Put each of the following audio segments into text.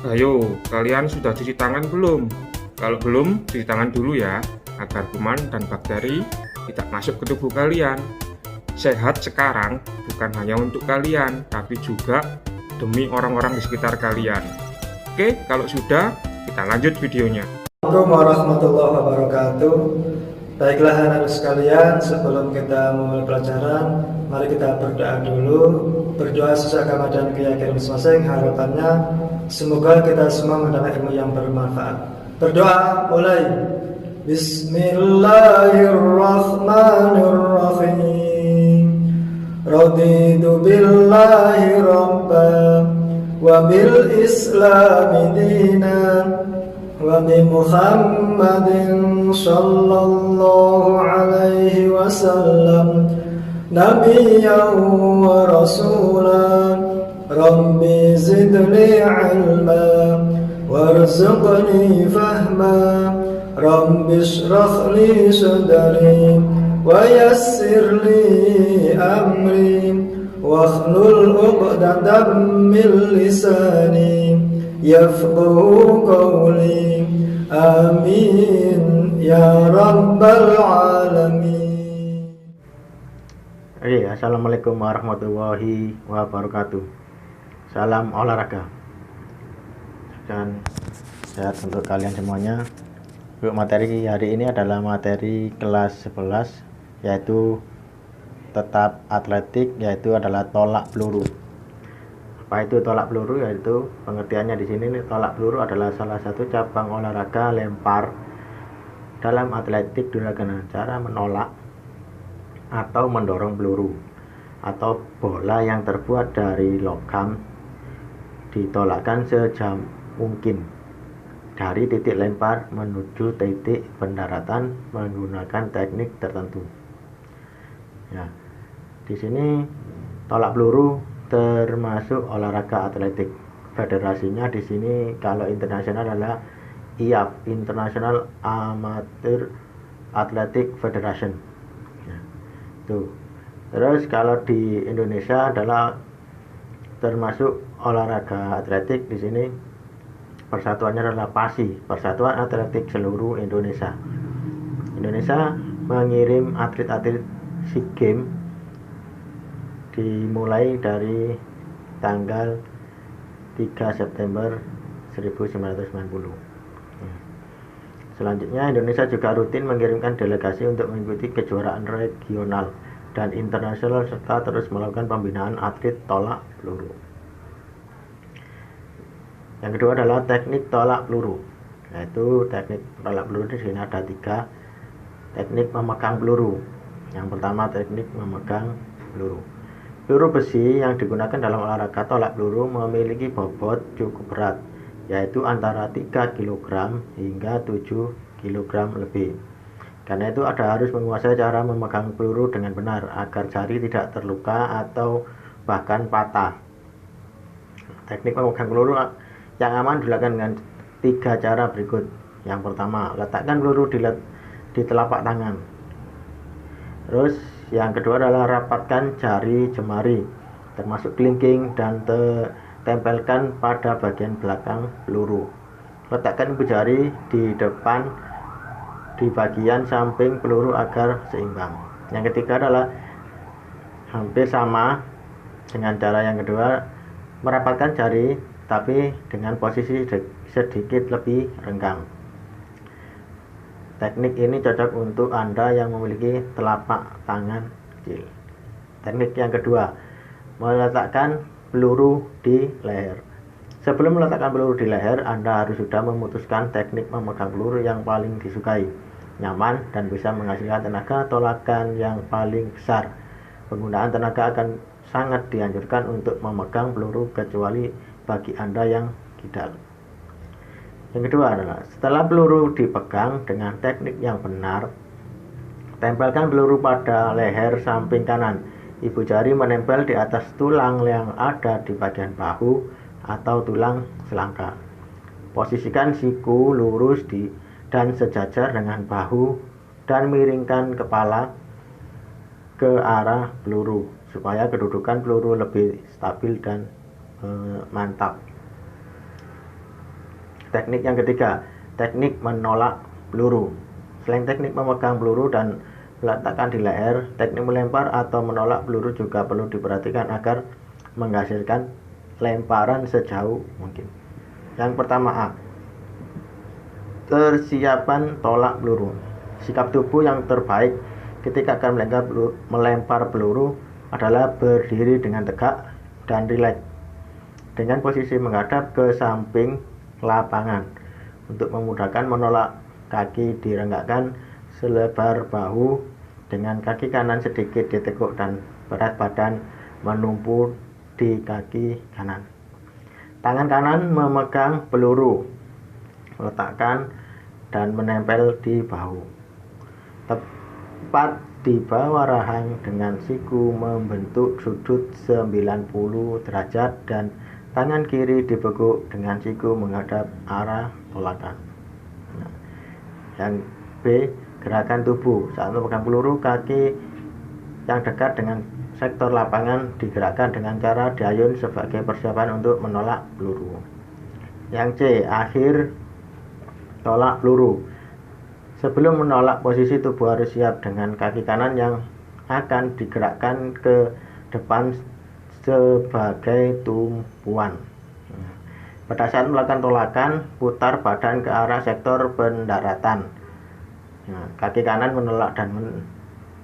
Ayo, kalian sudah cuci tangan belum? Kalau belum, cuci tangan dulu ya, agar kuman dan bakteri tidak masuk ke tubuh kalian. Sehat sekarang bukan hanya untuk kalian, tapi juga demi orang-orang di sekitar kalian. Oke, kalau sudah, kita lanjut videonya. Assalamualaikum warahmatullahi wabarakatuh. Baiklah anak-anak sekalian, sebelum kita memulai pelajaran, mari kita berdoa dulu. Berdoa sesuai agama dan keyakinan masing-masing. Harapannya semoga kita semua mendapat ilmu yang bermanfaat. Berdoa mulai. Bismillahirrahmanirrahim. Raditu billahi rabban wa bil islami dinan wa bi Muhammadin sallallahu alaihi wasallam nabiyyan wa rasulan. Rabbi zidni ilma warzuqni fahma. Rabbi shrah li sadri wa yassir li amri wakhlul 'uqdatam min lisani yafqahu qawli. Amin ya rabbal alamin. Assalamualaikum warahmatullahi wabarakatuh. Salam olahraga dan sehat untuk kalian semuanya. Untuk materi hari ini adalah materi kelas 11, yaitu tetap atletik, yaitu adalah tolak peluru. Apa itu tolak peluru? Yaitu pengertiannya di sini, tolak peluru adalah salah satu cabang olahraga lempar dalam atletik dengan cara menolak atau mendorong peluru atau bola yang terbuat dari logam ditolakkan sejauh mungkin dari titik lempar menuju titik pendaratan menggunakan teknik tertentu. Ya, di sini tolak peluru termasuk olahraga atletik. Federasinya di sini kalau internasional adalah IAAF, International Amateur Athletic Federation. Ya, tuh. Terus kalau di Indonesia adalah termasuk olahraga atletik. Di sini persatuannya adalah PASI, Persatuan Atletik Seluruh Indonesia. Indonesia mengirim atlet-atlet SEA Games dimulai dari tanggal 3 September 1990. Selanjutnya, Indonesia juga rutin mengirimkan delegasi untuk mengikuti kejuaraan regional dan internasional serta terus melakukan pembinaan atlet tolak peluru. Yang kedua adalah teknik tolak peluru, yaitu teknik tolak peluru di sini ada 3 teknik memegang peluru. Yang pertama teknik memegang peluru. Peluru besi yang digunakan dalam olahraga tolak peluru memiliki bobot cukup berat, yaitu antara 3 kg hingga 7 kg lebih. Karena itu harus menguasai cara memegang peluru dengan benar agar jari tidak terluka atau bahkan patah. Teknik memegang peluru yang aman dilakukan dengan 3 cara berikut. Yang pertama, letakkan peluru di telapak tangan. Terus yang kedua adalah rapatkan jari jemari termasuk kelingking dan tempelkan pada bagian belakang peluru. Letakkan ibu jari di depan di bagian samping peluru agar seimbang. Yang ketiga adalah hampir sama dengan cara yang kedua, merapatkan jari tapi dengan posisi sedikit lebih renggang. Teknik ini cocok untuk Anda yang memiliki telapak tangan kecil. Teknik yang kedua, meletakkan peluru di leher. Sebelum meletakkan peluru di leher, Anda harus sudah memutuskan teknik memegang peluru yang paling disukai, nyaman, dan bisa menghasilkan tenaga tolakan yang paling besar. Penggunaan tenaga akan sangat dianjurkan untuk memegang peluru kecuali bagi Anda yang kidal. Yang kedua adalah setelah peluru dipegang dengan teknik yang benar, tempelkan peluru pada leher samping kanan. Ibu jari menempel di atas tulang yang ada di bagian bahu atau tulang selangka. Posisikan siku lurus dan sejajar dengan bahu dan miringkan kepala ke arah peluru supaya kedudukan peluru lebih stabil dan mantap. Teknik yang ketiga, teknik menolak peluru. Selain teknik memegang peluru dan meletakkan di leher, teknik melempar atau menolak peluru juga perlu diperhatikan agar menghasilkan lemparan sejauh mungkin. Yang pertama A, persiapan tolak peluru. Sikap tubuh yang terbaik ketika akan melempar peluru adalah berdiri dengan tegak dan rileks dengan posisi menghadap ke samping lapangan. Untuk memudahkan menolak, kaki direnggakkan selebar bahu dengan kaki kanan sedikit ditekuk dan berat badan menumpu di kaki kanan. Tangan kanan memegang peluru, letakkan dan menempel di bahu. Tepat di bawah rahang dengan siku membentuk sudut 90 derajat dan tangan kiri dibekuk dengan siku menghadap arah tolakan. Yang B, gerakan tubuh. Saat memegang peluru, kaki yang dekat dengan sektor lapangan digerakkan dengan cara diayun sebagai persiapan untuk menolak peluru. Yang C, akhir tolak peluru. Sebelum menolak, posisi tubuh harus siap dengan kaki kanan yang akan digerakkan ke depan sebagai tumpuan. Pada saat melakukan tolakan, putar badan ke arah sektor pendaratan. Kaki kanan menolak dan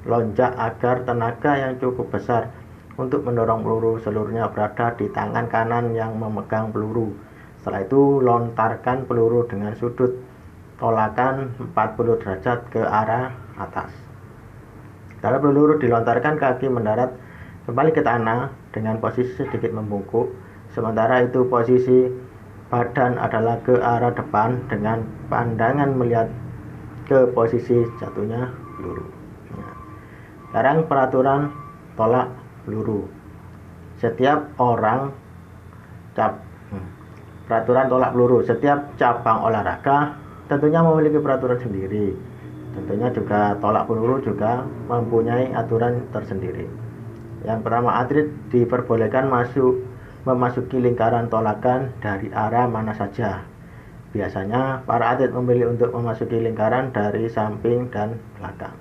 melonjak agar tenaga yang cukup besar untuk mendorong peluru seluruhnya berada di tangan kanan yang memegang peluru. Setelah itu, lontarkan peluru dengan sudut tolakan 40 derajat ke arah atas. Setelah peluru dilontarkan, kaki mendarat kembali ke tanah dengan posisi sedikit membungkuk. Sementara itu posisi badan adalah ke arah depan dengan pandangan melihat ke posisi jatuhnya peluru. Sekarang peraturan tolak peluru. Peraturan tolak peluru. Setiap cabang olahraga tentunya memiliki peraturan sendiri. Tentunya juga tolak peluru juga mempunyai aturan tersendiri. Yang pertama, atlet diperbolehkan memasuki lingkaran tolakan dari arah mana saja. Biasanya para atlet memilih untuk memasuki lingkaran dari samping dan belakang.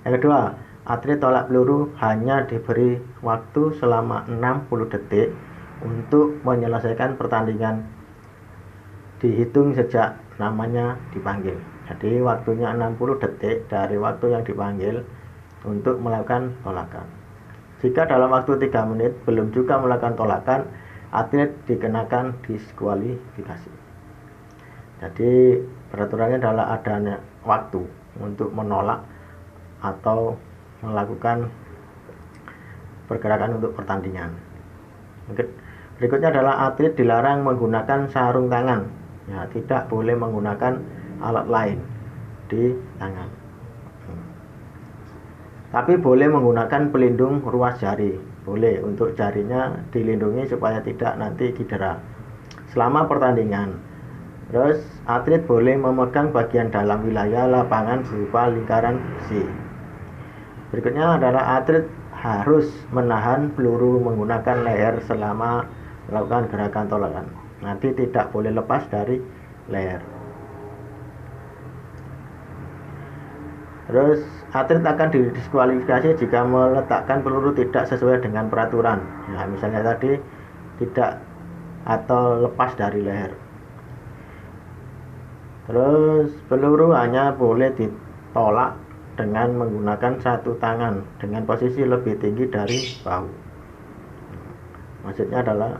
Yang kedua, atlet tolak peluru hanya diberi waktu selama 60 detik untuk menyelesaikan pertandingan, dihitung sejak namanya dipanggil. Jadi waktunya 60 detik dari waktu yang dipanggil untuk melakukan tolakan. Jika dalam waktu 3 menit belum juga melakukan tolakan, atlet dikenakan diskualifikasi. Jadi peraturannya adalah adanya waktu untuk menolak atau melakukan pergerakan untuk pertandingan. Berikutnya adalah atlet dilarang menggunakan sarung tangan. Tidak boleh menggunakan alat lain di tangan. Tapi boleh menggunakan pelindung ruas jari. Boleh, untuk jarinya dilindungi supaya tidak nanti cedera selama pertandingan. Terus atlet boleh memegang bagian dalam wilayah lapangan berupa lingkaran besi. Berikutnya adalah atlet harus menahan peluru menggunakan leher selama melakukan gerakan tolakan. Nanti tidak boleh lepas dari leher. Terus atlet akan didiskualifikasi jika meletakkan peluru tidak sesuai dengan peraturan. Misalnya tadi tidak atau lepas dari leher. Terus peluru hanya boleh ditolak dengan menggunakan satu tangan dengan posisi lebih tinggi dari bahu. Maksudnya adalah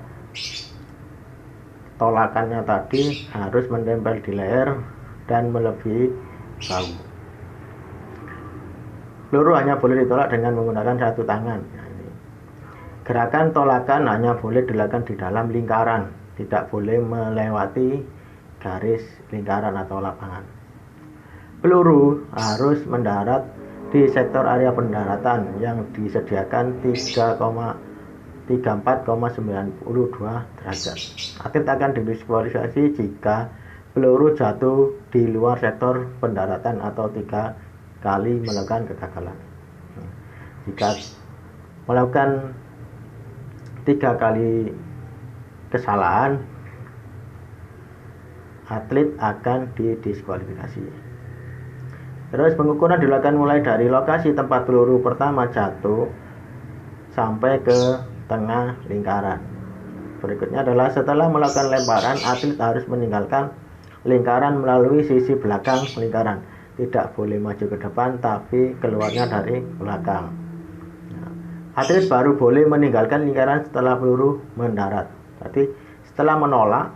tolakannya tadi harus menempel di leher dan melebihi bahu. Peluru hanya boleh ditolak dengan menggunakan satu tangan. Gerakan tolakan hanya boleh dilakukan di dalam lingkaran, tidak boleh melewati garis lingkaran atau lapangan. Peluru harus mendarat di sektor area pendaratan yang disediakan 34,92 derajat. Atlet akan didiskualifikasi jika peluru jatuh di luar sektor pendaratan atau 3 kali melakukan kegagalan. Jika melakukan 3 kali kesalahan, atlet akan didiskualifikasi. Terus pengukuran dilakukan mulai dari lokasi tempat peluru pertama jatuh sampai ke tengah lingkaran. Berikutnya adalah setelah melakukan lemparan, atlet harus meninggalkan lingkaran melalui sisi belakang lingkaran. Tidak boleh maju ke depan, tapi keluarnya dari belakang. Atlet baru boleh meninggalkan lingkaran setelah peluru mendarat. Jadi setelah menolak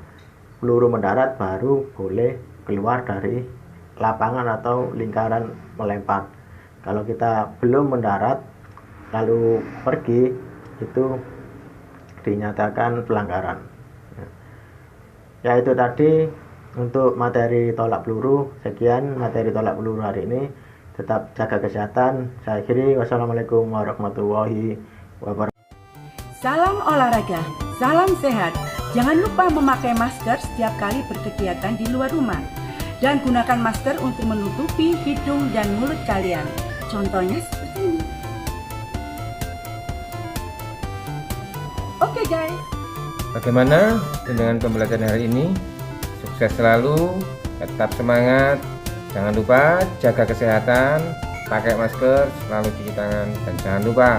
peluru mendarat baru boleh keluar dari lapangan atau lingkaran melempar. Kalau kita belum mendarat lalu pergi, itu dinyatakan pelanggaran. Ya, itu tadi untuk materi tolak peluru. Sekian materi tolak peluru hari ini. Tetap jaga kesehatan. Saya akhiri. Wassalamualaikum warahmatullahi wabarakatuh. Salam olahraga, salam sehat. Jangan lupa memakai masker setiap kali berkegiatan di luar rumah. Dan gunakan masker untuk menutupi hidung dan mulut kalian. Contohnya seperti ini. Oke guys. Bagaimana dengan pembelajaran hari ini? Sukses selalu, tetap semangat. Jangan lupa jaga kesehatan, pakai masker, selalu cuci tangan, dan jangan lupa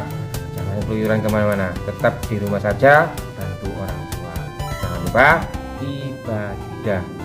jangan keluyuran kemana-mana. Tetap di rumah saja, bantu orang tua. Jangan lupa ibadah.